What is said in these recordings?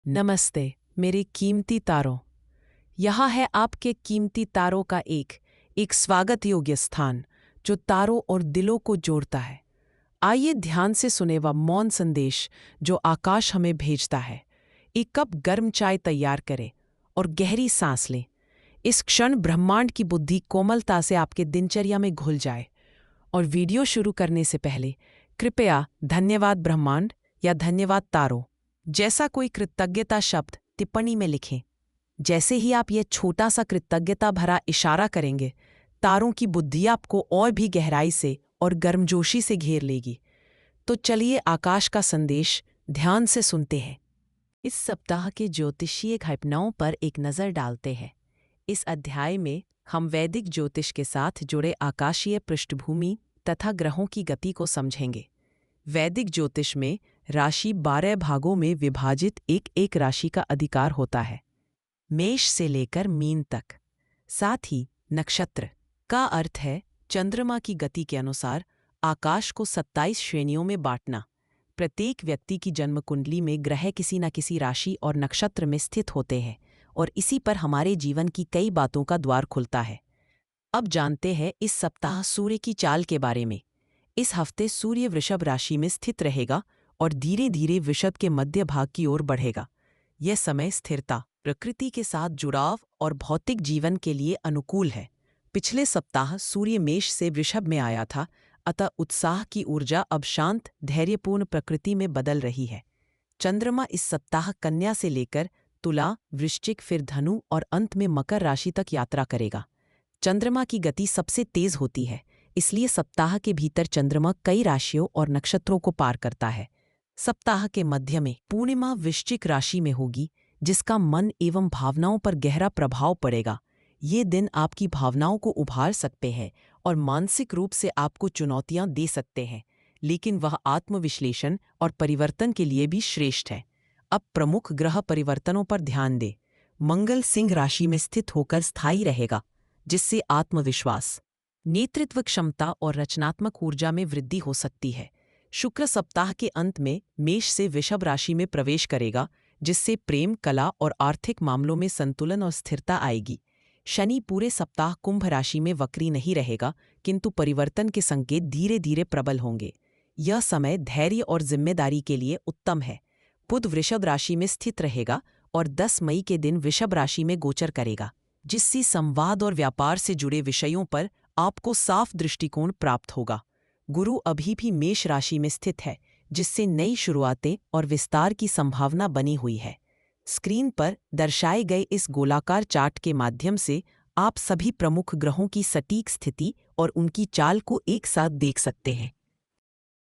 नमस्ते मेरे कीमती तारों। यहाँ है आपके कीमती तारों का एक स्वागत योग्य स्थान जो तारों और दिलों को जोड़ता है। आइए ध्यान से सुने वह मौन संदेश जो आकाश हमें भेजता है। एक कप गर्म चाय तैयार करें और गहरी सांस लें। इस क्षण ब्रह्मांड की बुद्धि कोमलता से आपके दिनचर्या में घुल जाए। और वीडियो शुरू करने से पहले कृपया धन्यवाद ब्रह्मांड या धन्यवाद तारों जैसा कोई कृतज्ञता शब्द टिप्पणी में लिखें। जैसे ही आप ये छोटा सा कृतज्ञता भरा इशारा करेंगे, तारों की बुद्धि आपको और भी गहराई से और गर्मजोशी से घेर लेगी। तो चलिए आकाश का संदेश ध्यान से सुनते हैं। इस सप्ताह के ज्योतिषीय घटनाओं पर एक नज़र डालते हैं। इस अध्याय में हम वैदिक ज्योतिष के साथ जुड़े आकाशीय पृष्ठभूमि तथा ग्रहों की गति को समझेंगे। वैदिक ज्योतिष में राशि 12 भागों में विभाजित एक एक राशि का अधिकार होता है, मेष से लेकर मीन तक। साथ ही नक्षत्र का अर्थ है चंद्रमा की गति के अनुसार आकाश को 27 श्रेणियों में बांटना। प्रत्येक व्यक्ति की जन्म कुंडली में ग्रह किसी न किसी राशि और नक्षत्र में स्थित होते हैं और इसी पर हमारे जीवन की कई बातों का द्वार खुलता है। अब जानते हैं इस सप्ताह सूर्य की चाल के बारे में। इस हफ्ते सूर्य वृषभ राशि में स्थित रहेगा और धीरे धीरे वृषभ के मध्य भाग की ओर बढ़ेगा। यह समय स्थिरता, प्रकृति के साथ जुड़ाव और भौतिक जीवन के लिए अनुकूल है। पिछले सप्ताह सूर्य मेष से वृषभ में आया था, अतः उत्साह की ऊर्जा अब शांत, धैर्यपूर्ण प्रकृति में बदल रही है। चंद्रमा इस सप्ताह कन्या से लेकर तुला, वृश्चिक, फिर धनु और अंत में मकर राशि तक यात्रा करेगा। चंद्रमा की गति सबसे तेज होती है, इसलिए सप्ताह के भीतर चंद्रमा कई राशियों और नक्षत्रों को पार करता है। सप्ताह के मध्य में पूर्णिमा वृश्चिक राशि में होगी, जिसका मन एवं भावनाओं पर गहरा प्रभाव पड़ेगा। ये दिन आपकी भावनाओं को उभार सकते हैं और मानसिक रूप से आपको चुनौतियां दे सकते हैं, लेकिन वह आत्मविश्लेषण और परिवर्तन के लिए भी श्रेष्ठ है। अब प्रमुख ग्रह परिवर्तनों पर ध्यान दें। मंगल सिंह राशि में स्थित होकर स्थायी रहेगा, जिससे आत्मविश्वास, नेतृत्व क्षमता और रचनात्मक ऊर्जा में वृद्धि हो सकती है। शुक्र सप्ताह के अंत में मेष से वृषभ राशि में प्रवेश करेगा, जिससे प्रेम, कला और आर्थिक मामलों में संतुलन और स्थिरता आएगी। शनि पूरे सप्ताह कुंभ राशि में वक्री नहीं रहेगा, किंतु परिवर्तन के संकेत धीरे धीरे प्रबल होंगे। यह समय धैर्य और जिम्मेदारी के लिए उत्तम है। बुध वृषभ राशि में स्थित रहेगा और 10 मई के दिन वृषभ राशि में गोचर करेगा, जिससे संवाद और व्यापार से जुड़े विषयों पर आपको साफ दृष्टिकोण प्राप्त होगा। गुरु अभी भी मेष राशि में स्थित है, जिससे नई शुरुआतें और विस्तार की संभावना बनी हुई है। स्क्रीन पर दर्शाए गए इस गोलाकार चार्ट के माध्यम से आप सभी प्रमुख ग्रहों की सटीक स्थिति और उनकी चाल को एक साथ देख सकते हैं।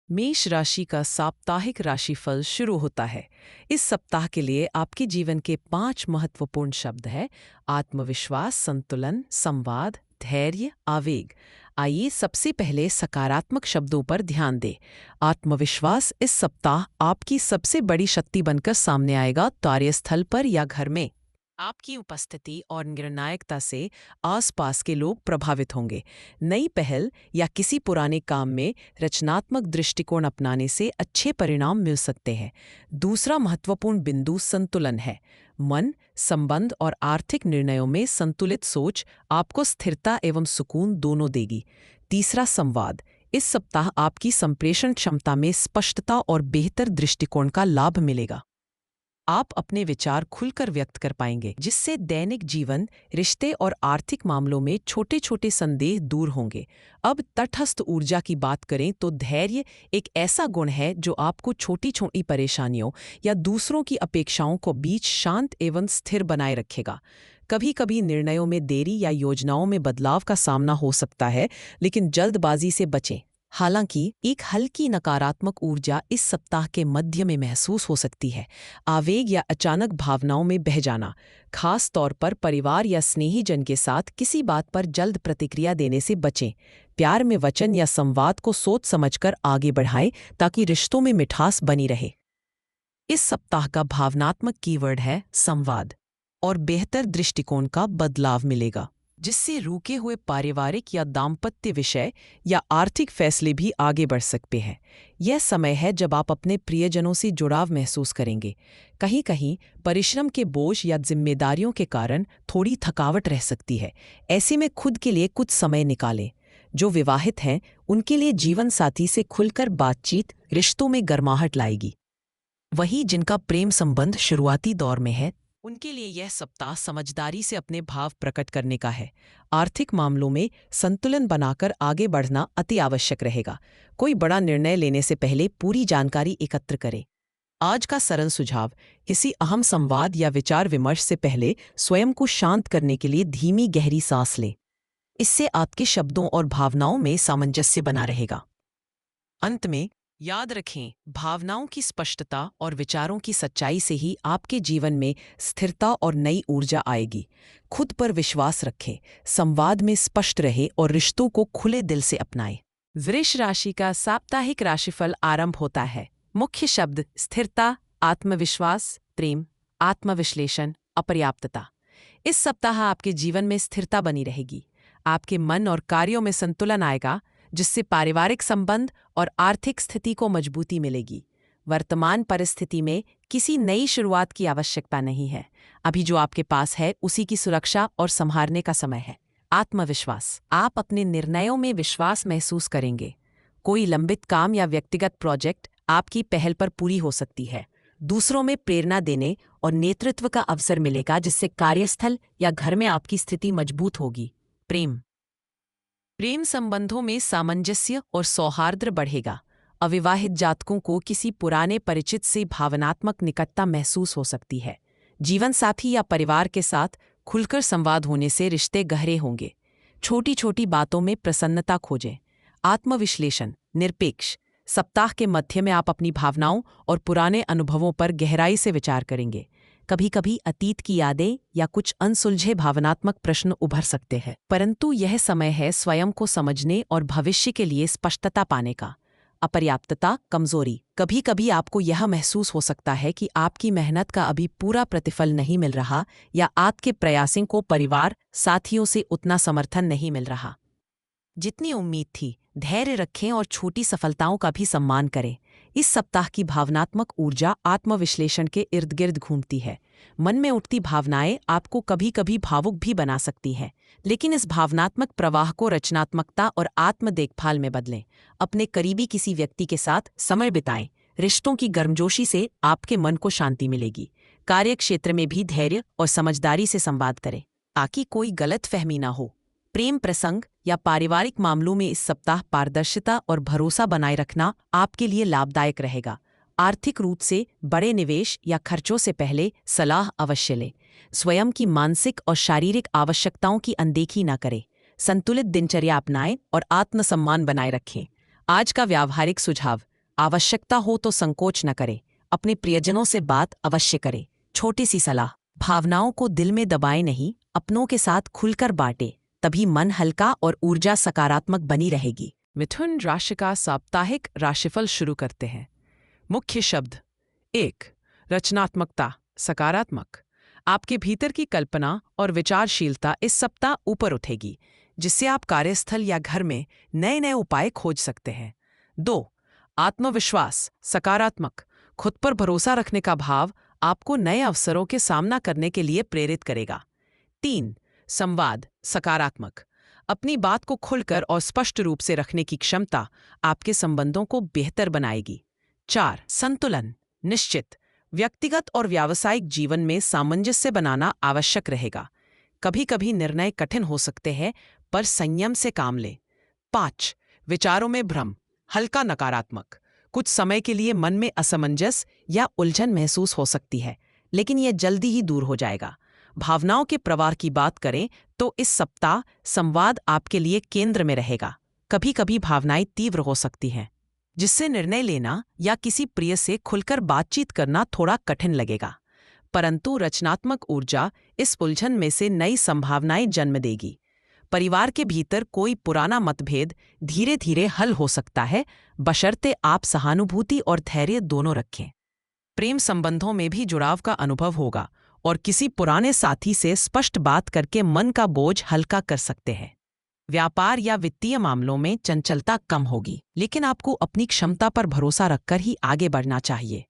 मेष राशि का साप्ताहिक राशिफल शुरू होता है। इस सप्ताह के लिए आपके जीवन के 5 महत्वपूर्ण शब्द हैं: आत्मविश्वास, संतुलन, संवाद, धैर्य, आवेग। आइए सबसे पहले सकारात्मक शब्दों पर ध्यान दें। आत्मविश्वास इस सप्ताह आपकी सबसे बड़ी शक्ति बनकर सामने आएगा। कार्यस्थल पर या घर में आपकी उपस्थिति और निर्णायकता से आसपास के लोग प्रभावित होंगे। नई पहल या किसी पुराने काम में रचनात्मक दृष्टिकोण अपनाने से अच्छे परिणाम मिल सकते हैं। दूसरा महत्वपूर्ण बिंदु संतुलन है। मन, संबंध और आर्थिक निर्णयों में संतुलित सोच आपको स्थिरता एवं सुकून दोनों देगी। तीसरा संवाद, इस सप्ताह आपकी संप्रेषण क्षमता में स्पष्टता और बेहतर दृष्टिकोण का लाभ मिलेगा। आप अपने विचार खुलकर व्यक्त कर पाएंगे, जिससे दैनिक जीवन, रिश्ते और आर्थिक मामलों में छोटे छोटे संदेह दूर होंगे। अब तटस्थ ऊर्जा की बात करें तो धैर्य एक ऐसा गुण है जो आपको छोटी छोटी परेशानियों या दूसरों की अपेक्षाओं को बीच शांत एवं स्थिर बनाए रखेगा। कभी कभी निर्णयों में देरी या योजनाओं में बदलाव का सामना हो सकता है, लेकिन जल्दबाजी से बचें। हालांकि एक हल्की नकारात्मक ऊर्जा इस सप्ताह के मध्य में महसूस हो सकती है। आवेग या अचानक भावनाओं में बह जाना, खास तौर पर परिवार या स्नेहीजन के साथ किसी बात पर जल्द प्रतिक्रिया देने से बचें। प्यार में वचन या संवाद को सोच समझकर आगे बढ़ाएं ताकि रिश्तों में मिठास बनी रहे। इस सप्ताह का भावनात्मक कीवर्ड है संवाद और बेहतर दृष्टिकोण का बदलाव मिलेगा। जिससे रुके हुए पारिवारिक या दाम्पत्य विषय या आर्थिक फैसले भी आगे बढ़ सकते हैं। यह समय है जब आप अपने प्रियजनों से जुड़ाव महसूस करेंगे। कहीं कहीं परिश्रम के बोझ या जिम्मेदारियों के कारण थोड़ी थकावट रह सकती है। ऐसे में खुद के लिए कुछ समय निकालें। जो विवाहित हैं उनके लिए जीवन साथी से खुलकर बातचीत रिश्तों में गर्माहट लाएगी। वहीं जिनका प्रेम संबंध शुरुआती दौर में है उनके लिए यह सप्ताह समझदारी से अपने भाव प्रकट करने का है। आर्थिक मामलों में संतुलन बनाकर आगे बढ़ना अति आवश्यक रहेगा। कोई बड़ा निर्णय लेने से पहले पूरी जानकारी एकत्र करें। आज का सरल सुझाव: किसी अहम संवाद या विचार विमर्श से पहले स्वयं को शांत करने के लिए धीमी गहरी सांस लें। इससे आपके शब्दों और भावनाओं में सामंजस्य बना रहेगा। अंत में याद रखें, भावनाओं की स्पष्टता और विचारों की सच्चाई से ही आपके जीवन में स्थिरता और नई ऊर्जा आएगी। खुद पर विश्वास रखें, संवाद में स्पष्ट रहे और रिश्तों को खुले दिल से अपनाएं। वृष राशि का साप्ताहिक राशिफल आरंभ होता है। मुख्य शब्द: स्थिरता, आत्मविश्वास, प्रेम, आत्मविश्लेषण, अपर्याप्तता। इस सप्ताह आपके जीवन में स्थिरता बनी रहेगी। आपके मन और कार्यों में संतुलन आएगा, जिससे पारिवारिक संबंध और आर्थिक स्थिति को मजबूती मिलेगी। वर्तमान परिस्थिति में किसी नई शुरुआत की आवश्यकता नहीं है। अभी जो आपके पास है उसी की सुरक्षा और संभालने का समय है। आत्मविश्वास: आप अपने निर्णयों में विश्वास महसूस करेंगे। कोई लंबित काम या व्यक्तिगत प्रोजेक्ट आपकी पहल पर पूरी हो सकती है। दूसरों में प्रेरणा देने और नेतृत्व का अवसर मिलेगा, जिससे कार्यस्थल या घर में आपकी स्थिति मजबूत होगी। प्रेम संबंधों में सामंजस्य और सौहार्द बढ़ेगा। अविवाहित जातकों को किसी पुराने परिचित से भावनात्मक निकटता महसूस हो सकती है। जीवन साथी या परिवार के साथ खुलकर संवाद होने से रिश्ते गहरे होंगे। छोटी छोटी बातों में प्रसन्नता खोजें। आत्मविश्लेषण: निरपेक्ष: सप्ताह के मध्य में आप अपनी भावनाओं और पुराने अनुभवों पर गहराई से विचार करेंगे। कभी कभी अतीत की यादें या कुछ अनसुलझे भावनात्मक प्रश्न उभर सकते हैं, परंतु यह समय है स्वयं को समझने और भविष्य के लिए स्पष्टता पाने का। अपर्याप्तता, कमजोरी: कभी कभी आपको यह महसूस हो सकता है कि आपकी मेहनत का अभी पूरा प्रतिफल नहीं मिल रहा या आपके प्रयासों को परिवार साथियों से उतना समर्थन नहीं मिल रहा जितनी उम्मीद थी। धैर्य रखें और छोटी सफलताओं का भी सम्मान करें। इस सप्ताह की भावनात्मक ऊर्जा आत्मविश्लेषण के इर्द गिर्द घूमती है। मन में उठती भावनाएं आपको कभी कभी भावुक भी बना सकती हैं, लेकिन इस भावनात्मक प्रवाह को रचनात्मकता और आत्म देखभाल में बदलें। अपने करीबी किसी व्यक्ति के साथ समय बिताएं। रिश्तों की गर्मजोशी से आपके मन को शांति मिलेगी। कार्य क्षेत्र में भी धैर्य और समझदारी से संवाद करें, ताकि कोई गलतफहमी ना हो। प्रेम प्रसंग या पारिवारिक मामलों में इस सप्ताह पारदर्शिता और भरोसा बनाए रखना आपके लिए लाभदायक रहेगा। आर्थिक रूप से बड़े निवेश या खर्चों से पहले सलाह अवश्य लें। स्वयं की मानसिक और शारीरिक आवश्यकताओं की अनदेखी न करें। संतुलित दिनचर्या अपनाएं और आत्मसम्मान बनाए रखें। आज का व्यावहारिक सुझाव: आवश्यकता हो तो संकोच न करें। अपने प्रियजनों से बात अवश्य करें। छोटी सी सलाह: भावनाओं को दिल में दबाए नहीं, अपनों के साथ खुलकर बांटे, तभी मन हल्का और ऊर्जा सकारात्मक बनी रहेगी। मिथुन राशि का साप्ताहिक राशिफल शुरू करते हैं। मुख्य शब्द: 1. रचनात्मकता, सकारात्मक। आपके भीतर की कल्पना और विचारशीलता इस सप्ताह ऊपर उठेगी, जिससे आप कार्यस्थल या घर में नए नए उपाय खोज सकते हैं। 2. आत्मविश्वास, सकारात्मक। खुद पर भरोसा रखने का भाव आपको नए अवसरों के सामना करने के लिए प्रेरित करेगा। 3. संवाद, सकारात्मक। अपनी बात को खुलकर और स्पष्ट रूप से रखने की क्षमता आपके संबंधों को बेहतर बनाएगी। 4. संतुलन, निश्चित। व्यक्तिगत और व्यावसायिक जीवन में सामंजस्य बनाना आवश्यक रहेगा। कभी कभी निर्णय कठिन हो सकते हैं, पर संयम से काम लें। 5. विचारों में भ्रम, हल्का नकारात्मक। कुछ समय के लिए मन में असमंजस या उलझन महसूस हो सकती है, लेकिन यह जल्दी ही दूर हो जाएगा। भावनाओं के प्रवाह की बात करें तो इस सप्ताह संवाद आपके लिए केंद्र में रहेगा। कभी कभी भावनाएं तीव्र हो सकती हैं, जिससे निर्णय लेना या किसी प्रिय से खुलकर बातचीत करना थोड़ा कठिन लगेगा, परंतु रचनात्मक ऊर्जा इस उलझन में से नई संभावनाएं जन्म देगी। परिवार के भीतर कोई पुराना मतभेद धीरे धीरे हल हो सकता है, बशर्ते आप सहानुभूति और धैर्य दोनों रखें। प्रेम संबंधों में भी जुड़ाव का अनुभव होगा और किसी पुराने साथी से स्पष्ट बात करके मन का बोझ हल्का कर सकते हैं। व्यापार या वित्तीय मामलों में चंचलता कम होगी, लेकिन आपको अपनी क्षमता पर भरोसा रखकर ही आगे बढ़ना चाहिए।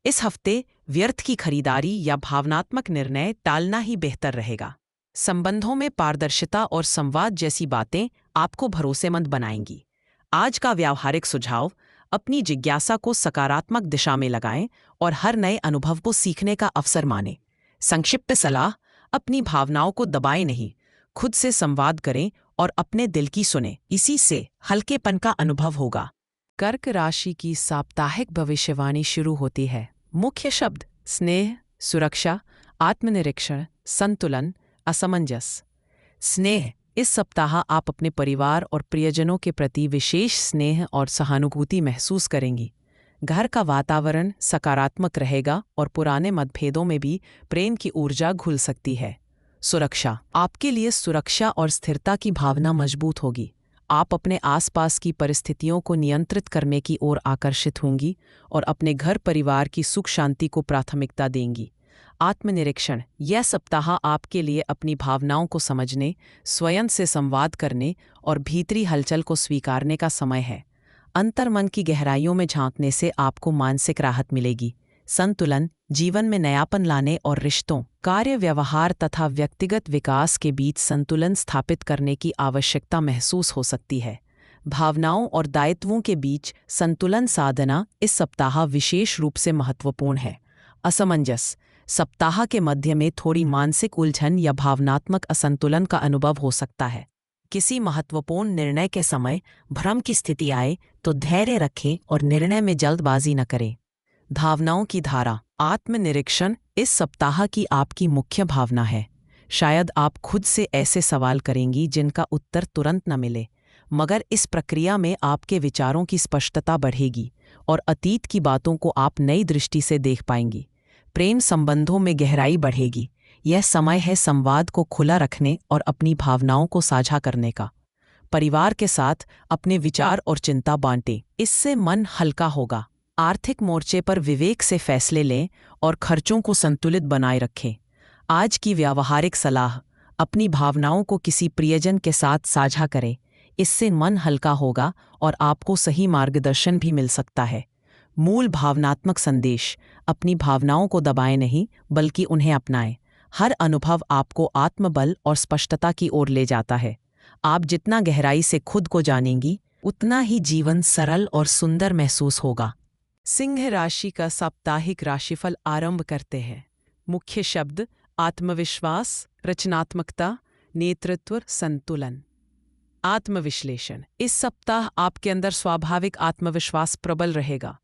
इस हफ्ते व्यर्थ की खरीदारी या भावनात्मक निर्णय टालना ही बेहतर रहेगा। संबंधों में पारदर्शिता और संवाद जैसी बातें आपको भरोसेमंद बनाएंगी। आज का व्यावहारिक सुझाव, अपनी जिज्ञासा को सकारात्मक दिशा में लगाएं और हर नए अनुभव को सीखने का अवसर मानें। संक्षिप्त सलाह, अपनी भावनाओं को दबाएं नहीं, खुद से संवाद करें और अपने दिल की सुने। इसी से हल्केपन का अनुभव होगा। कर्क राशि की साप्ताहिक भविष्यवाणी शुरू होती है। मुख्य शब्द: स्नेह, सुरक्षा, आत्मनिरीक्षण, संतुलन, असमंजस। स्नेह: इस सप्ताह आप अपने परिवार और प्रियजनों के प्रति विशेष स्नेह और सहानुभूति महसूस करेंगी। घर का वातावरण सकारात्मक रहेगा और पुराने मतभेदों में भी प्रेम की ऊर्जा घुल सकती है। सुरक्षा: आपके लिए सुरक्षा और स्थिरता की भावना मजबूत होगी। आप अपने आसपास की परिस्थितियों को नियंत्रित करने की ओर आकर्षित होंगी और अपने घर परिवार की सुख शांति को प्राथमिकता देंगी। आत्मनिरीक्षण: यह सप्ताह आपके लिए अपनी भावनाओं को समझने, स्वयं से संवाद करने और भीतरी हलचल को स्वीकारने का समय है। अंतर्मन की गहराइयों में झांकने से आपको मानसिक राहत मिलेगी। संतुलन: जीवन में नयापन लाने और रिश्तों, कार्य व्यवहार तथा व्यक्तिगत विकास के बीच संतुलन स्थापित करने की आवश्यकता महसूस हो सकती है। भावनाओं और दायित्वों के बीच संतुलन साधना इस सप्ताह विशेष रूप से महत्वपूर्ण है। असमंजस: सप्ताह के मध्य में थोड़ी मानसिक उलझन या भावनात्मक असंतुलन का अनुभव हो सकता है। किसी महत्वपूर्ण निर्णय के समय भ्रम की स्थिति आए तो धैर्य रखें और निर्णय में जल्दबाजी न करें। भावनाओं की धारा: आत्मनिरीक्षण इस सप्ताह की आपकी मुख्य भावना है। शायद आप खुद से ऐसे सवाल करेंगी जिनका उत्तर तुरंत न मिले, मगर इस प्रक्रिया में आपके विचारों की स्पष्टता बढ़ेगी और अतीत की बातों को आप नई दृष्टि से देख पाएंगी। प्रेम संबंधों में गहराई बढ़ेगी। यह समय है संवाद को खुला रखने और अपनी भावनाओं को साझा करने का। परिवार के साथ अपने विचार और चिंता बांटें, इससे मन हल्का होगा। आर्थिक मोर्चे पर विवेक से फैसले लें और खर्चों को संतुलित बनाए रखें। आज की व्यावहारिक सलाह: अपनी भावनाओं को किसी प्रियजन के साथ साझा करें, इससे मन हल्का होगा और आपको सही मार्गदर्शन भी मिल सकता है। मूल भावनात्मक संदेश: अपनी भावनाओं को दबाएं नहीं, बल्कि उन्हें अपनाएं। हर अनुभव आपको आत्मबल और स्पष्टता की ओर ले जाता है। आप जितना गहराई से खुद को जानेंगी, उतना ही जीवन सरल और सुंदर महसूस होगा। सिंह राशि का साप्ताहिक राशिफल आरंभ करते हैं। मुख्य शब्द: आत्मविश्वास, रचनात्मकता, नेतृत्व, संतुलन। आत्मविश्लेषण: इस सप्ताह आपके अंदर स्वाभाविक आत्मविश्वास प्रबल रहेगा।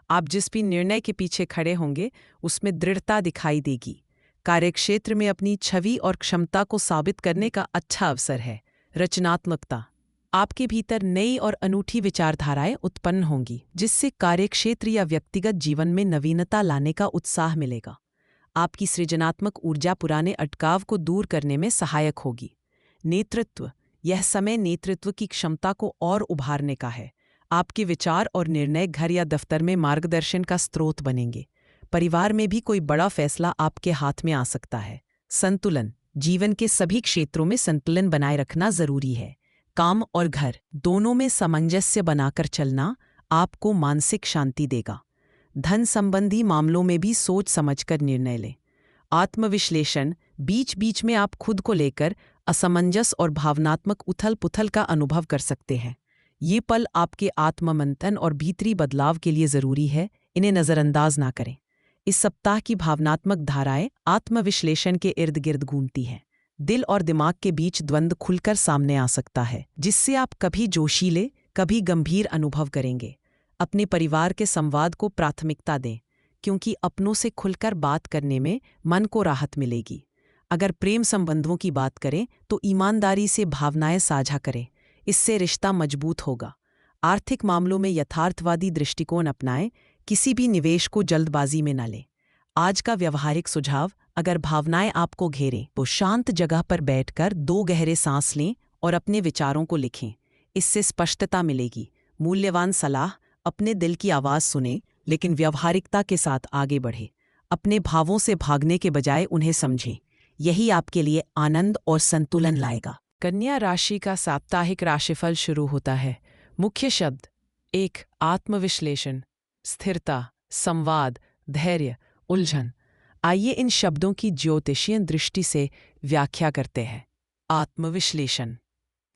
आप जिस भी निर्णय के पीछे खड़े होंगे उसमें दृढ़ता दिखाई देगी। कार्यक्षेत्र में अपनी छवि और क्षमता को साबित करने का अच्छा अवसर है। रचनात्मकता: आपके भीतर नई और अनूठी विचारधाराएं उत्पन्न होंगी, जिससे कार्यक्षेत्र या व्यक्तिगत जीवन में नवीनता लाने का उत्साह मिलेगा। आपकी सृजनात्मक ऊर्जा पुराने अटकाव को दूर करने में सहायक होगी। नेतृत्व: यह समय नेतृत्व की क्षमता को और उभारने का है। आपके विचार और निर्णय घर या दफ्तर में मार्गदर्शन का स्रोत बनेंगे। परिवार में भी कोई बड़ा फैसला आपके हाथ में आ सकता है। संतुलन: जीवन के सभी क्षेत्रों में संतुलन बनाए रखना जरूरी है। काम और घर दोनों में सामंजस्य बनाकर चलना आपको मानसिक शांति देगा। धन संबंधी मामलों में भी सोच समझकर निर्णय लें। आत्मविश्लेषण: बीच बीच में आप खुद को लेकर असमंजस और भावनात्मक उथल-पुथल का अनुभव कर सकते हैं। ये पल आपके आत्ममंथन और भीतरी बदलाव के लिए जरूरी है, इन्हें नजरअंदाज ना करें। इस सप्ताह की भावनात्मक धाराएं आत्मविश्लेषण के इर्द गिर्द घूमती हैं। दिल और दिमाग के बीच द्वंद्व खुलकर सामने आ सकता है, जिससे आप कभी जोशीले, कभी गंभीर अनुभव करेंगे। अपने परिवार के संवाद को प्राथमिकता दें, क्योंकि अपनों से खुलकर बात करने में मन को राहत मिलेगी। अगर प्रेम संबंधों की बात करें तो ईमानदारी से भावनाएं साझा करें, इससे रिश्ता मजबूत होगा। आर्थिक मामलों में यथार्थवादी दृष्टिकोण अपनाएं, किसी भी निवेश को जल्दबाजी में न लें। आज का व्यवहारिक सुझाव: अगर भावनाएं आपको घेरें तो शांत जगह पर बैठकर 2 गहरे सांस लें और अपने विचारों को लिखें, इससे स्पष्टता मिलेगी। मूल्यवान सलाह: अपने दिल की आवाज़ सुनें, लेकिन व्यावहारिकता के साथ आगे बढ़ें। अपने भावों से भागने के बजाय उन्हें समझें। यही आपके लिए आनंद और संतुलन लाएगा। कन्या राशि का साप्ताहिक राशिफल शुरू होता है। मुख्य शब्द: 1. आत्मविश्लेषण, स्थिरता, संवाद, धैर्य, उलझन। आइए इन शब्दों की ज्योतिषीय दृष्टि से व्याख्या करते हैं। आत्मविश्लेषण: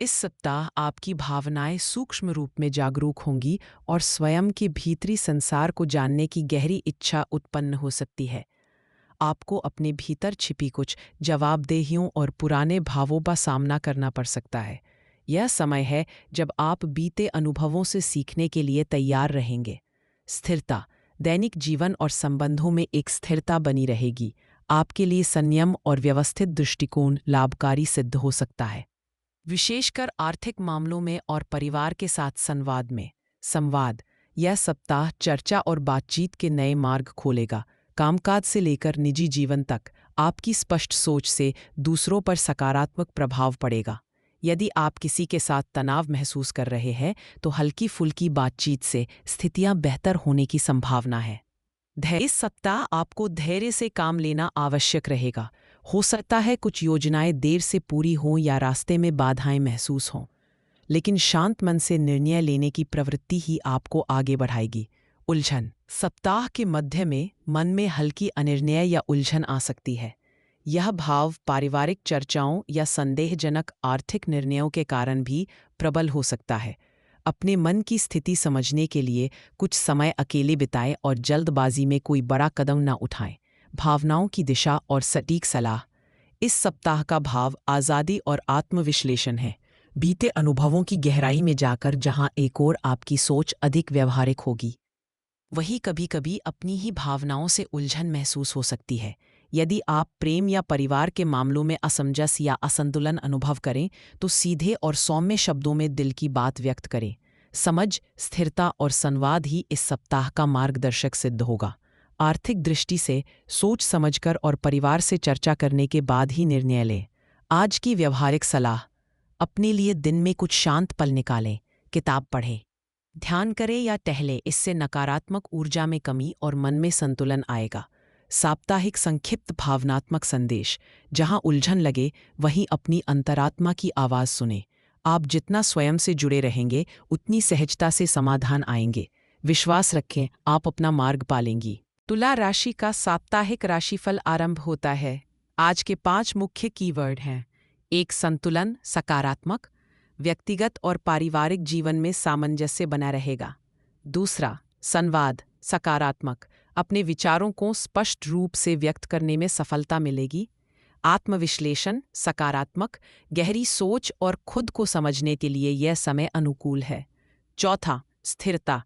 इस सप्ताह आपकी भावनाएं सूक्ष्म रूप में जागरूक होंगी और स्वयं के भीतरी संसार को जानने की गहरी इच्छा उत्पन्न हो सकती है। आपको अपने भीतर छिपी कुछ जवाबदेहियों और पुराने भावों का सामना करना पड़ सकता है। यह समय है जब आप बीते अनुभवों से सीखने के लिए तैयार रहेंगे। स्थिरता: दैनिक जीवन और संबंधों में एक स्थिरता बनी रहेगी। आपके लिए संयम और व्यवस्थित दृष्टिकोण लाभकारी सिद्ध हो सकता है, विशेषकर आर्थिक मामलों में और परिवार के साथ संवाद में। संवाद: यह सप्ताह चर्चा और बातचीत के नए मार्ग खोलेगा। कामकाज से लेकर निजी जीवन तक आपकी स्पष्ट सोच से दूसरों पर सकारात्मक प्रभाव पड़ेगा। यदि आप किसी के साथ तनाव महसूस कर रहे हैं तो हल्की फुल्की बातचीत से स्थितियां बेहतर होने की संभावना है। इस सप्ताह आपको धैर्य से काम लेना आवश्यक रहेगा। हो सकता है कुछ योजनाएं देर से पूरी हों या रास्ते में बाधाएं महसूस हों, लेकिन शांत मन से निर्णय लेने की प्रवृत्ति ही आपको आगे बढ़ाएगी। उलझन: सप्ताह के मध्य में मन में हल्की अनिर्णय या उलझन आ सकती है। यह भाव पारिवारिक चर्चाओं या संदेहजनक आर्थिक निर्णयों के कारण भी प्रबल हो सकता है। अपने मन की स्थिति समझने के लिए कुछ समय अकेले बिताएं और जल्दबाजी में कोई बड़ा कदम न उठाएं। भावनाओं की दिशा और सटीक सलाह: इस सप्ताह का भाव आज़ादी और आत्मविश्लेषण है। बीते अनुभवों की गहराई में जाकर जहां एक ओर आपकी सोच अधिक व्यवहारिक होगी, वहीं कभी-कभी अपनी ही भावनाओं से उलझन महसूस हो सकती है। यदि आप प्रेम या परिवार के मामलों में असमंजस या असंतुलन अनुभव करें तो सीधे और सौम्य शब्दों में दिल की बात व्यक्त करें। समझ, स्थिरता और संवाद ही इस सप्ताह का मार्गदर्शक सिद्ध होगा। आर्थिक दृष्टि से सोच समझकर और परिवार से चर्चा करने के बाद ही निर्णय लें। आज की व्यवहारिक सलाह: अपने लिए दिन में कुछ शांत पल निकालें, किताब पढ़ें, ध्यान करें या टहलें। इससे नकारात्मक ऊर्जा में कमी और मन में संतुलन आएगा। साप्ताहिक संक्षिप्त भावनात्मक संदेश: जहां उलझन लगे वहीं अपनी अंतरात्मा की आवाज़ सुने। आप जितना स्वयं से जुड़े रहेंगे उतनी सहजता से समाधान आएंगे। विश्वास रखें, आप अपना मार्ग पालेंगी। तुला राशि का साप्ताहिक राशिफल आरंभ होता है। आज के 5 मुख्य कीवर्ड हैं। 1. संतुलन, सकारात्मक, व्यक्तिगत और पारिवारिक जीवन में सामंजस्य बना रहेगा। 2. संवाद, सकारात्मक, अपने विचारों को स्पष्ट रूप से व्यक्त करने में सफलता मिलेगी। आत्मविश्लेषण, सकारात्मक, गहरी सोच और खुद को समझने के लिए यह समय अनुकूल है। 4. स्थिरता,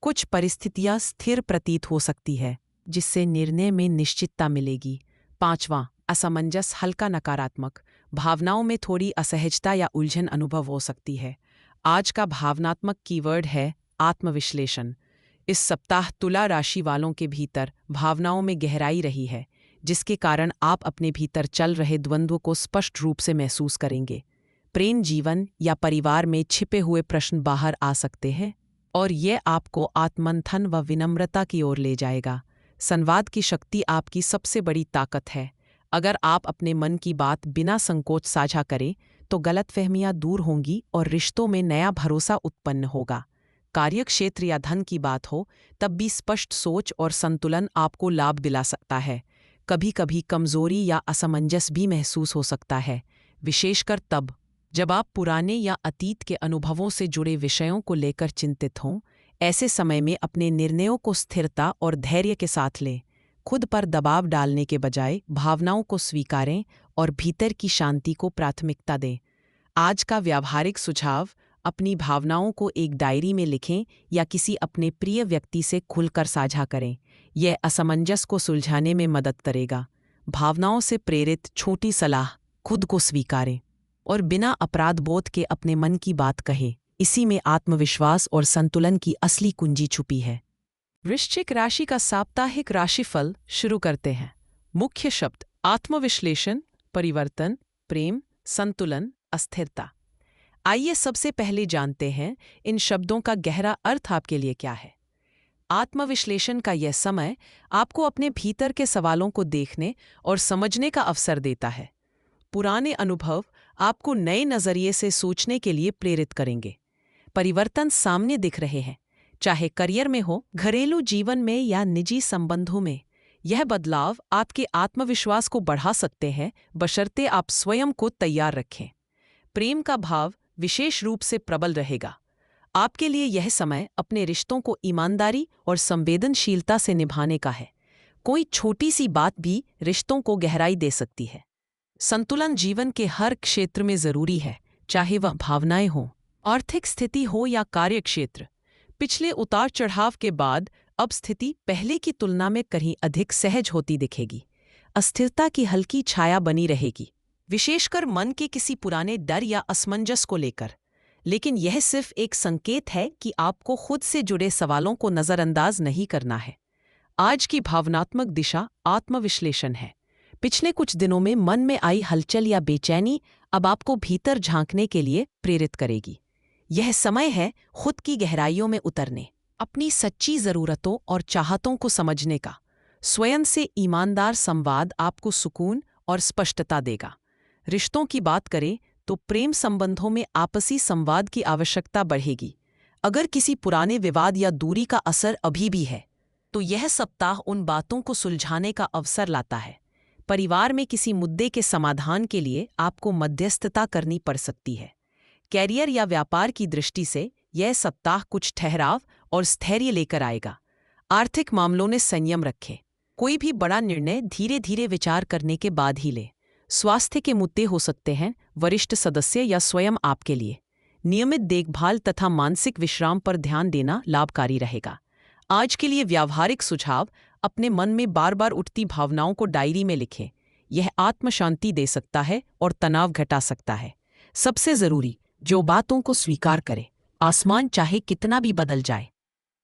कुछ परिस्थितियां स्थिर प्रतीत हो सकती है जिससे निर्णय में निश्चितता मिलेगी। 5. असमंजस, हल्का नकारात्मक, भावनाओं में थोड़ी असहजता या उलझन अनुभव हो सकती है। आज का भावनात्मक कीवर्ड है आत्मविश्लेषण। इस सप्ताह तुला राशि वालों के भीतर भावनाओं में गहराई रही है, जिसके कारण आप अपने भीतर चल रहे द्वंद्व को स्पष्ट रूप से महसूस करेंगे। प्रेम जीवन या परिवार में छिपे हुए प्रश्न बाहर आ सकते हैं और ये आपको आत्ममंथन व विनम्रता की ओर ले जाएगा। संवाद की शक्ति आपकी सबसे बड़ी ताकत है। अगर आप अपने मन की बात बिना संकोच साझा करें तो गलतफहमियां दूर होंगी और रिश्तों में नया भरोसा उत्पन्न होगा। कार्यक्षेत्र या धन की बात हो तब भी स्पष्ट सोच और संतुलन आपको लाभ दिला सकता है। कभी कभी कमजोरी या असमंजस भी महसूस हो सकता है, विशेषकर तब जब आप पुराने या अतीत के अनुभवों से जुड़े विषयों को लेकर चिंतित हों। ऐसे समय में अपने निर्णयों को स्थिरता और धैर्य के साथ लें। खुद पर दबाव डालने के बजाय भावनाओं को स्वीकारें और भीतर की शांति को प्राथमिकता दें। आज का व्यावहारिक सुझाव: अपनी भावनाओं को एक डायरी में लिखें या किसी अपने प्रिय व्यक्ति से खुलकर साझा करें। यह असमंजस को सुलझाने में मदद करेगा। भावनाओं से प्रेरित छोटी सलाह: खुद को स्वीकारें और बिना अपराध बोध के अपने मन की बात कहें। इसी में आत्मविश्वास और संतुलन की असली कुंजी छुपी है। वृश्चिक राशि का साप्ताहिक राशिफल शुरू करते हैं। मुख्य शब्द: आत्मविश्लेषण, परिवर्तन, प्रेम, संतुलन, अस्थिरता। आइए सबसे पहले जानते हैं इन शब्दों का गहरा अर्थ आपके लिए क्या है। आत्मविश्लेषण का यह समय आपको अपने भीतर के सवालों को देखने और समझने का अवसर देता है। पुराने अनुभव आपको नए नजरिए से सोचने के लिए प्रेरित करेंगे। परिवर्तन सामने दिख रहे हैं, चाहे करियर में हो, घरेलू जीवन में या निजी संबंधों में। यह बदलाव आपके आत्मविश्वास को बढ़ा सकते हैं, बशर्ते आप स्वयं को तैयार रखें। प्रेम का भाव विशेष रूप से प्रबल रहेगा। आपके लिए यह समय अपने रिश्तों को ईमानदारी और संवेदनशीलता से निभाने का है। कोई छोटी सी बात भी रिश्तों को गहराई दे सकती है। संतुलन जीवन के हर क्षेत्र में जरूरी है, चाहे वह भावनाएं हों, आर्थिक स्थिति हो या कार्यक्षेत्र। पिछले उतार चढ़ाव के बाद अब स्थिति पहले की तुलना में कहीं अधिक सहज होती दिखेगी। अस्थिरता की हल्की छाया बनी रहेगी, विशेषकर मन के किसी पुराने डर या असमंजस को लेकर। लेकिन यह सिर्फ एक संकेत है कि आपको खुद से जुड़े सवालों को नज़रअंदाज नहीं करना है। आज की भावनात्मक दिशा आत्मविश्लेषण है। पिछले कुछ दिनों में मन में आई हलचल या बेचैनी अब आपको भीतर झांकने के लिए प्रेरित करेगी। यह समय है खुद की गहराइयों में उतरने, अपनी सच्ची ज़रूरतों और चाहतों को समझने का। स्वयं से ईमानदार संवाद आपको सुकून और स्पष्टता देगा। रिश्तों की बात करें तो प्रेम संबंधों में आपसी संवाद की आवश्यकता बढ़ेगी। अगर किसी पुराने विवाद या दूरी का असर अभी भी है, तो यह सप्ताह उन बातों को सुलझाने का अवसर लाता है। परिवार में किसी मुद्दे के समाधान के लिए आपको मध्यस्थता करनी पड़ सकती है। कैरियर या व्यापार की दृष्टि से यह सप्ताह कुछ ठहराव और स्थैर्य लेकर आएगा। आर्थिक मामलों में संयम रखें। कोई भी बड़ा निर्णय धीरे धीरे विचार करने के बाद ही लें। स्वास्थ्य के मुद्दे हो सकते हैं, वरिष्ठ सदस्य या स्वयं आपके लिए। नियमित देखभाल तथा मानसिक विश्राम पर ध्यान देना लाभकारी रहेगा। आज के लिए व्यावहारिक सुझाव: अपने मन में बार बार उठती भावनाओं को डायरी में लिखें। यह आत्मशांति दे सकता है और तनाव घटा सकता है। सबसे जरूरी, जो बातों को स्वीकार करे, आसमान चाहे कितना भी बदल जाए,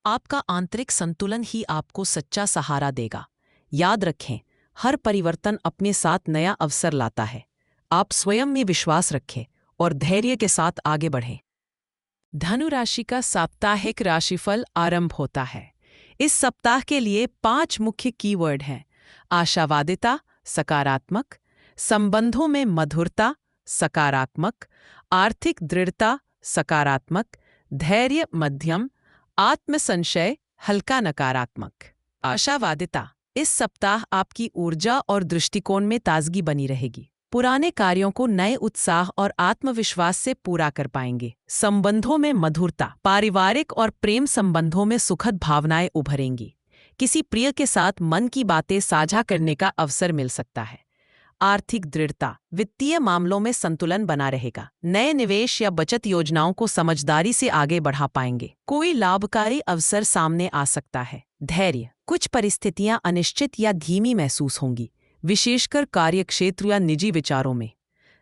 आपका आंतरिक संतुलन ही आपको सच्चा सहारा देगा। याद रखें, हर परिवर्तन अपने साथ नया अवसर लाता है। आप स्वयं में विश्वास रखें और धैर्य के साथ आगे बढ़ें। धनु राशि का साप्ताहिक राशिफल आरंभ होता है। इस सप्ताह के लिए 5 मुख्य कीवर्ड हैं: आशावादिता सकारात्मक, संबंधों में मधुरता सकारात्मक, आर्थिक दृढ़ता सकारात्मक, धैर्य मध्यम, आत्मसंशय हल्का नकारात्मक। आशावादिता: इस सप्ताह आपकी ऊर्जा और दृष्टिकोण में ताजगी बनी रहेगी। पुराने कार्यों को नए उत्साह और आत्मविश्वास से पूरा कर पाएंगे। संबंधों में मधुरता: पारिवारिक और प्रेम संबंधों में सुखद भावनाएं उभरेंगी। किसी प्रिय के साथ मन की बातें साझा करने का अवसर मिल सकता है। आर्थिक दृढ़ता: वित्तीय मामलों में संतुलन बना रहेगा। नए निवेश या बचत योजनाओं को समझदारी से आगे बढ़ा पाएंगे। कोई लाभकारी अवसर सामने आ सकता है। धैर्य: कुछ परिस्थितियां अनिश्चित या धीमी महसूस होंगी, विशेषकर कार्यक्षेत्र या निजी विचारों में।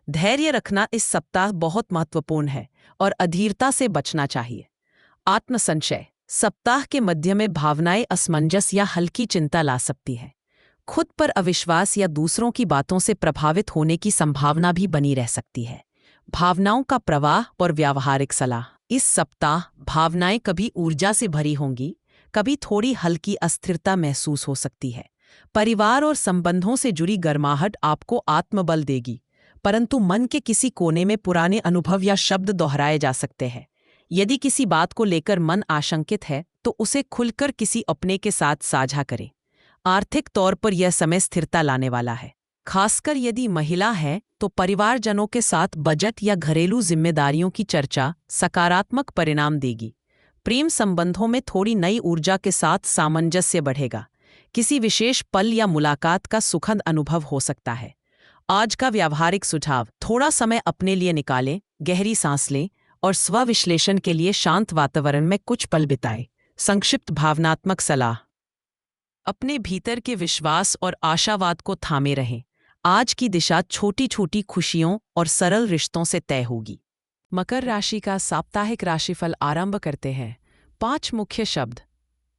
धैर्य रखना इस सप्ताह बहुत महत्वपूर्ण है और अधीरता से बचना चाहिए। आत्मसंशय: सप्ताह के मध्य में भावनाएं असमंजस या हल्की चिंता ला सकती है। खुद पर अविश्वास या दूसरों की बातों से प्रभावित होने की संभावना भी बनी रह सकती है। भावनाओं का प्रवाह और व्यावहारिक सलाह: इस सप्ताह भावनाएं कभी ऊर्जा से भरी होंगी, कभी थोड़ी हल्की अस्थिरता महसूस हो सकती है। परिवार और संबंधों से जुड़ी गर्माहट आपको आत्मबल देगी, परंतु मन के किसी कोने में पुराने अनुभव या शब्द दोहराए जा सकते हैं। यदि किसी बात को लेकर मन आशंकित है, तो उसे खुलकर किसी अपने के साथ साझा करें। आर्थिक तौर पर यह समय स्थिरता लाने वाला है। खासकर यदि महिला है, तो परिवारजनों के साथ बजट या घरेलू जिम्मेदारियों की चर्चा सकारात्मक परिणाम देगी। प्रेम संबंधों में थोड़ी नई ऊर्जा के साथ सामंजस्य बढ़ेगा। किसी विशेष पल या मुलाकात का सुखद अनुभव हो सकता है। आज का व्यावहारिक सुझाव: थोड़ा समय अपने लिए निकालें, गहरी सांस लें और स्व-विश्लेषण के लिए शांत वातावरण में कुछ पल बिताएं। संक्षिप्त भावनात्मक सलाह: अपने भीतर के विश्वास और आशावाद को थामे रहें। आज की दिशा छोटी छोटी खुशियों और सरल रिश्तों से तय होगी। मकर राशि का साप्ताहिक राशिफल आरंभ करते हैं। 5 मुख्य शब्द: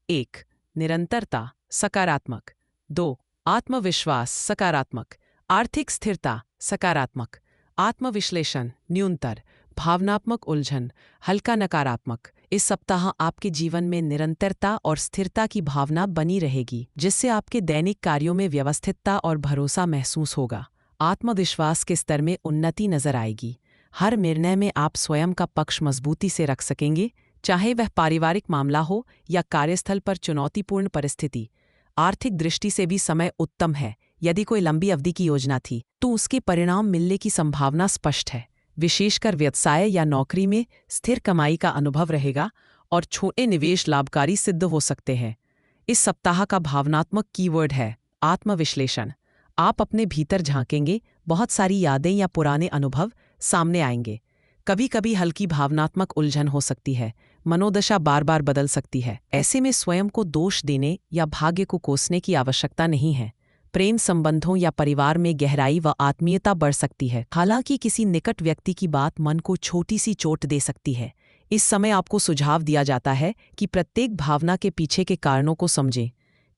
1. निरंतरता सकारात्मक, 2. आत्मविश्वास सकारात्मक, आर्थिक स्थिरता सकारात्मक, आत्मविश्लेषण न्यूनतर, भावनात्मक उलझन हल्का नकारात्मक, इस सप्ताह आपके जीवन में निरंतरता और स्थिरता की भावना बनी रहेगी, जिससे आपके दैनिक कार्यों में व्यवस्थितता और भरोसा महसूस होगा। आत्मविश्वास के स्तर में उन्नति नजर आएगी। हर निर्णय में आप स्वयं का पक्ष मजबूती से रख सकेंगे, चाहे वह पारिवारिक मामला हो या कार्यस्थल पर चुनौतीपूर्ण परिस्थिति। आर्थिक दृष्टि से भी समय उत्तम है। यदि कोई लंबी अवधि की योजना थी तो उसके परिणाम मिलने की संभावना स्पष्ट है। विशेषकर व्यवसाय या नौकरी में स्थिर कमाई का अनुभव रहेगा और छोटे निवेश लाभकारी सिद्ध हो सकते हैं। इस सप्ताह का भावनात्मक कीवर्ड है आत्मविश्लेषण। आप अपने भीतर झांकेंगे, बहुत सारी यादें या पुराने अनुभव सामने आएंगे। कभी कभी हल्की भावनात्मक उलझन हो सकती है, मनोदशा बार बार बदल सकती है। ऐसे में स्वयं को दोष देने या भाग्य को कोसने की आवश्यकता नहीं है। प्रेम संबंधों या परिवार में गहराई व आत्मीयता बढ़ सकती है। हालांकि किसी निकट व्यक्ति की बात मन को छोटी सी चोट दे सकती है। इस समय आपको सुझाव दिया जाता है कि प्रत्येक भावना के पीछे के कारणों को समझें।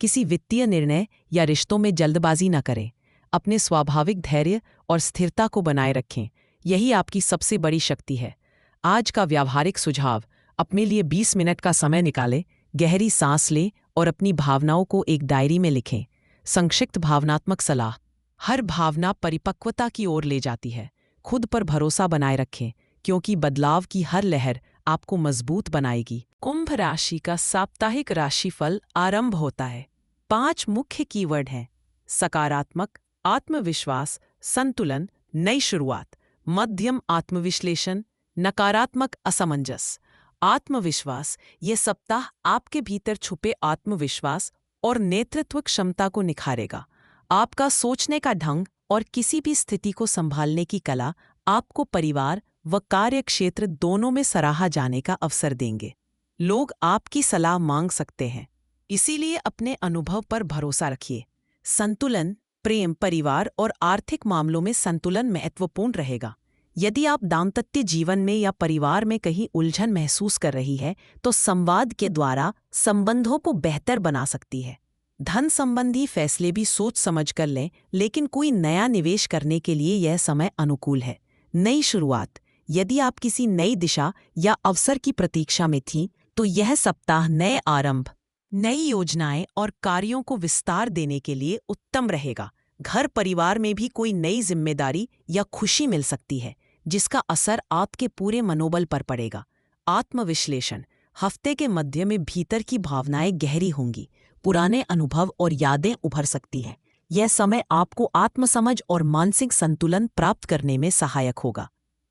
किसी वित्तीय निर्णय या रिश्तों में जल्दबाजी न करें। अपने स्वाभाविक धैर्य और स्थिरता को बनाए रखें, यही आपकी सबसे बड़ी शक्ति है। आज का व्यावहारिक सुझाव: अपने लिए 20 मिनट का समय निकालें, गहरी सांस लें और अपनी भावनाओं को एक डायरी में लिखें। संक्षिप्त भावनात्मक सलाह: हर भावना परिपक्वता की ओर ले जाती है। खुद पर भरोसा बनाए रखें, क्योंकि बदलाव की हर लहर आपको मजबूत बनाएगी। कुंभ राशि का साप्ताहिक राशिफल आरंभ होता है। 5 मुख्य कीवर्ड हैं: सकारात्मक, आत्मविश्वास, संतुलन, नई शुरुआत। मध्यम, आत्मविश्लेषण, नकारात्मक, असमंजस। आत्मविश्वास: ये सप्ताह आपके भीतर छुपे आत्मविश्वास और नेतृत्व क्षमता को निखारेगा। आपका सोचने का ढंग और किसी भी स्थिति को संभालने की कला आपको परिवार व कार्य क्षेत्र दोनों में सराहा जाने का अवसर देंगे। लोग आपकी सलाह मांग सकते हैं, इसीलिए अपने अनुभव पर भरोसा रखिए। संतुलन: प्रेम, परिवार और आर्थिक मामलों में संतुलन महत्वपूर्ण रहेगा। यदि आप दाम्पत्य जीवन में या परिवार में कहीं उलझन महसूस कर रही है तो संवाद के द्वारा संबंधों को बेहतर बना सकती है। धन संबंधी फैसले भी सोच समझ कर लें, लेकिन कोई नया निवेश करने के लिए यह समय अनुकूल है। नई शुरुआत: यदि आप किसी नई दिशा या अवसर की प्रतीक्षा में थीं तो यह सप्ताह नए आरंभ, नई योजनाएं और कार्यों को विस्तार देने के लिए उत्तम रहेगा। घर परिवार में भी कोई नई जिम्मेदारी या खुशी मिल सकती है, जिसका असर आपके पूरे मनोबल पर पड़ेगा। आत्मविश्लेषण: हफ्ते के मध्य में भीतर की भावनाएं गहरी होंगी, पुराने अनुभव और यादें उभर सकती हैं। यह समय आपको आत्मसमझ और मानसिक संतुलन प्राप्त करने में सहायक होगा।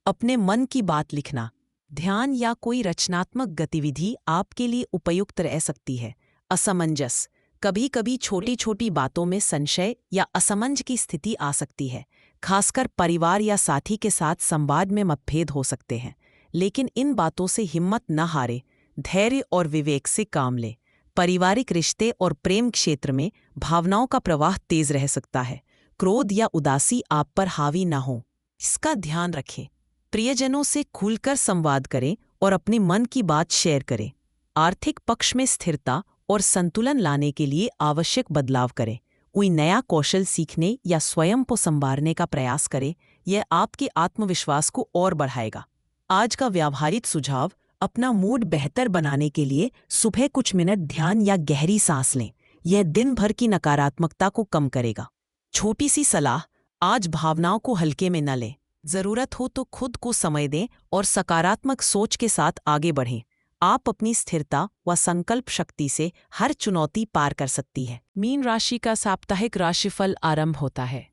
अपने मन की बात लिखना, ध्यान या कोई रचनात्मक गतिविधि आपके लिए उपयुक्त रह सकती है। असमंजस: कभी कभी छोटी छोटी बातों में संशय या असमंज की स्थिति आ सकती है, खासकर परिवार या साथी के साथ संवाद में मतभेद हो सकते हैं। लेकिन इन बातों से हिम्मत न हारें, धैर्य और विवेक से काम लें। पारिवारिक रिश्ते और प्रेम क्षेत्र में भावनाओं का प्रवाह तेज रह सकता है। क्रोध या उदासी आप पर हावी न हो, इसका ध्यान रखें। प्रियजनों से खुलकर संवाद करें और अपने मन की बात शेयर करें। आर्थिक पक्ष में स्थिरता और संतुलन लाने के लिए आवश्यक बदलाव करें। कोई नया कौशल सीखने या स्वयं को संवारने का प्रयास करें, यह आपके आत्मविश्वास को और बढ़ाएगा। आज का व्यावहारिक सुझाव: अपना मूड बेहतर बनाने के लिए सुबह कुछ मिनट ध्यान या गहरी सांस लें। यह दिन भर की नकारात्मकता को कम करेगा। छोटी सी सलाह: आज भावनाओं को हल्के में न लें। जरूरत हो तो खुद को समय दें और सकारात्मक सोच के साथ आगे बढ़ें। आप अपनी स्थिरता व संकल्प शक्ति से हर चुनौती पार कर सकती है। मीन राशि का साप्ताहिक राशिफल आरंभ होता है।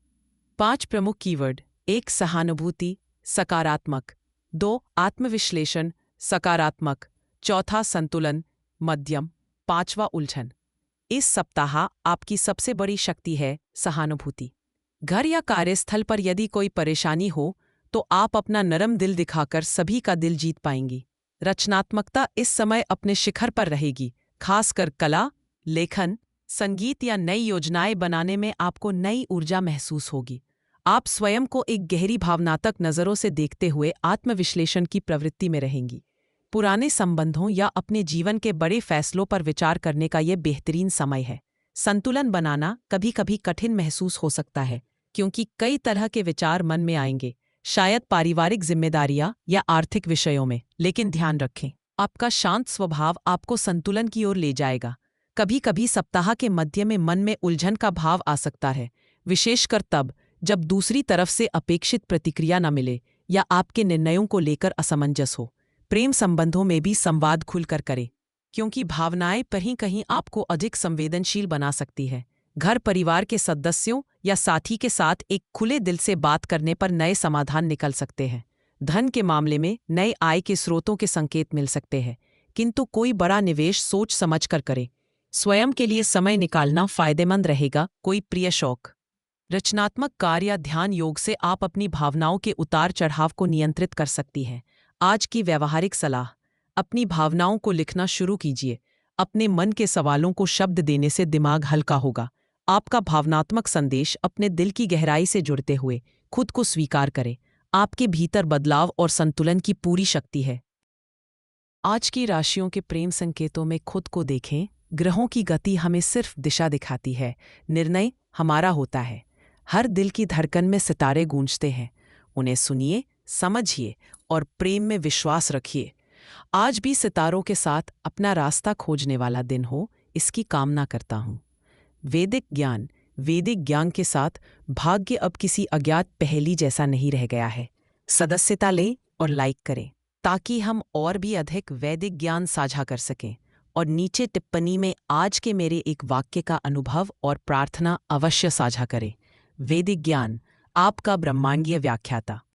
5 प्रमुख कीवर्ड: 1 सहानुभूति, सकारात्मक। 2 आत्मविश्लेषण, सकारात्मक। 4 संतुलन, मध्यम। 5वां उलझन। इस सप्ताह आपकी सबसे बड़ी शक्ति है सहानुभूति। घर या कार्यस्थल पर यदि कोई परेशानी हो तो आप अपना नरम दिल दिखाकर सभी का दिल जीत पाएंगी। रचनात्मकता इस समय अपने शिखर पर रहेगी, खासकर कला, लेखन, संगीत या नई योजनाएं बनाने में आपको नई ऊर्जा महसूस होगी। आप स्वयं को एक गहरी भावनात्मक नज़रों से देखते हुए आत्मविश्लेषण की प्रवृत्ति में रहेंगी। पुराने संबंधों या अपने जीवन के बड़े फैसलों पर विचार करने का यह बेहतरीन समय है। संतुलन बनाना कभी कभी कठिन महसूस हो सकता है, क्योंकि कई तरह के विचार मन में आएंगे, शायद पारिवारिक जिम्मेदारियां या आर्थिक विषयों में। लेकिन ध्यान रखें, आपका शांत स्वभाव आपको संतुलन की ओर ले जाएगा। कभी कभी सप्ताह के मध्य में मन में उलझन का भाव आ सकता है, विशेषकर तब जब दूसरी तरफ से अपेक्षित प्रतिक्रिया न मिले या आपके निर्णयों को लेकर असमंजस हो। प्रेम संबंधों में भी संवाद खुलकर करें, क्योंकि भावनाएं कहीं कहीं आपको अधिक संवेदनशील बना सकती है। घर परिवार के सदस्यों या साथी के साथ एक खुले दिल से बात करने पर नए समाधान निकल सकते हैं। धन के मामले में नए आय के स्रोतों के संकेत मिल सकते हैं, किंतु कोई बड़ा निवेश सोच समझकर करें। स्वयं के लिए समय निकालना फायदेमंद रहेगा। कोई प्रिय शौक, रचनात्मक कार्य या ध्यान योग से आप अपनी भावनाओं के उतार चढ़ाव को नियंत्रित कर सकती हैं। आज की व्यावहारिक सलाह, अपनी भावनाओं को लिखना शुरू कीजिए। अपने मन के सवालों को शब्द देने से दिमाग हल्का होगा। आपका भावनात्मक संदेश अपने दिल की गहराई से जुड़ते हुए खुद को स्वीकार करें। आपके भीतर बदलाव और संतुलन की पूरी शक्ति है। आज की राशियों के प्रेम संकेतों में खुद को देखें। ग्रहों की गति हमें सिर्फ दिशा दिखाती है, निर्णय हमारा होता है। हर दिल की धड़कन में सितारे गूंजते हैं, उन्हें सुनिए, समझिए और प्रेम में विश्वास रखिए। आज भी सितारों के साथ अपना रास्ता खोजने वाला दिन हो, इसकी कामना करता हूँ। वैदिक ज्ञान के साथ भाग्य अब किसी अज्ञात पहेली जैसा नहीं रह गया है। सदस्यता लें और लाइक करें, ताकि हम और भी अधिक वैदिक ज्ञान साझा कर सकें। और नीचे टिप्पणी में आज के मेरे एक वाक्य का अनुभव और प्रार्थना अवश्य साझा करें। वैदिक ज्ञान, आपका ब्रह्मांडीय व्याख्याता।